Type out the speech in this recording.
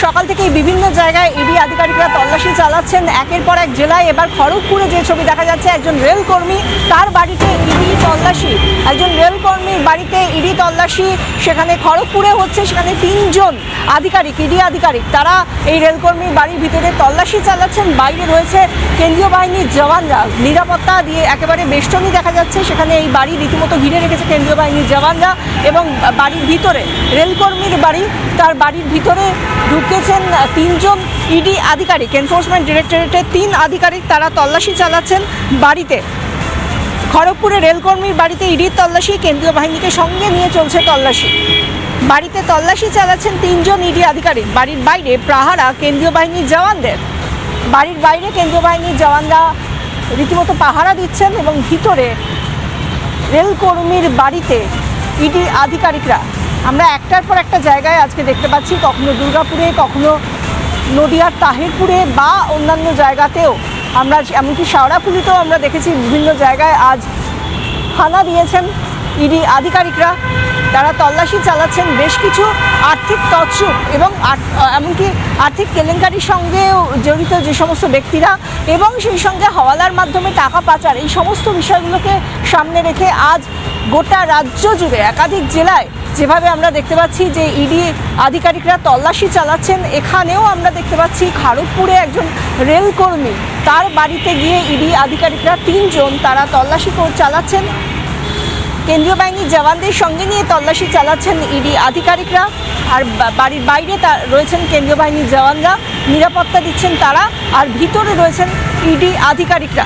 সকাল থেকেই বিভিন্ন জায়গায় ইডি আধিকারিকরা তল্লাশি চালাচ্ছেন একের পর এক জেলায়। এবার খড়গপুরে যে ছবি দেখা যাচ্ছে, একজন রেলকর্মী, তার বাড়িতে ইডি তল্লাশি। একজন রেলকর্মীর বাড়িতে ইডি তল্লাশি সেখানে খড়গপুরে হচ্ছে। সেখানে 3 জন আধিকারিক, ইডি আধিকারিক, তারা এই রেলকর্মীর বাড়ির ভিতরে তল্লাশি চালাচ্ছেন। বাইরে রয়েছে কেন্দ্রীয় বাহিনীর জওয়ানরা, নিরাপত্তা দিয়ে একেবারে বেষ্টনী দেখা যাচ্ছে। সেখানে এই বাড়ি রীতিমতো ঘিরে রেখেছে কেন্দ্রীয় বাহিনীর জওয়ানরা। এবং বাড়ির ভিতরে, রেলকর্মীর বাড়ি, তার বাড়ির ভিতরে ঢুকেছেন 3 জন ইডি আধিকারিক। এনফোর্সমেন্ট ডিরেক্টরেটের 3 আধিকারিক, তারা তল্লাশি চালাচ্ছেন বাড়িতে। খড়গপুরে রেলকর্মীর বাড়িতে ইডির তল্লাশি, কেন্দ্রীয় বাহিনীকে সঙ্গে নিয়ে চলছে তল্লাশি। বাড়িতে তল্লাশি চালাচ্ছেন 3 জন ইডি আধিকারিক। বাড়ির বাইরে পাহারা কেন্দ্রীয় বাহিনীর জওয়ানদের। বাড়ির বাইরে কেন্দ্রীয় বাহিনীর জওয়ানরা রীতিমতো পাহারা দিচ্ছেন এবং ভিতরে রেলকর্মীর বাড়িতে ইডি আধিকারিকরা। আমরা একটার পর একটা জায়গায় আজকে দেখতে পাচ্ছি, কখনো দুর্গাপুরে, কখনো নদিয়ার তাহিরপুরে বা অন্যান্য জায়গাতেও আমরা, এমনকি শাওড়াফুলিতেও আমরা দেখেছি বিভিন্ন জায়গায় আজ হানা দিয়েছেন ইডি আধিকারিকরা। তারা তল্লাশি চালাচ্ছেন বেশ কিছু আর্থিক তছরূপ এবং এমনকি আর্থিক কেলেঙ্কারির সঙ্গেও জড়িত যে সমস্ত ব্যক্তিরা, এবং সেই সঙ্গে হাওয়ালার মাধ্যমে টাকা পাচার, এই সমস্ত বিষয়গুলোকে সামনে রেখে আজ গোটা রাজ্য জুড়ে একাধিক জেলায় যেভাবে আমরা দেখতে পাচ্ছি যে ইডি আধিকারিকরা তল্লাশি চালাচ্ছেন, এখানেও আমরা দেখতে পাচ্ছি খড়গপুরে একজন রেলকর্মী, তার বাড়িতে গিয়ে ইডি আধিকারিকরা 3 জন তারা তল্লাশি চালাচ্ছেন। কেন্দ্রীয় বাহিনীর জওয়ানদের সঙ্গে নিয়ে তল্লাশি চালাচ্ছেন ইডি আধিকারিকরা। আর বাড়ির বাইরে রয়েছেন কেন্দ্রীয় বাহিনীর জওয়ানরা, নিরাপত্তা দিচ্ছেন তারা, আর ভিতরে রয়েছেন ইডি আধিকারিকরা।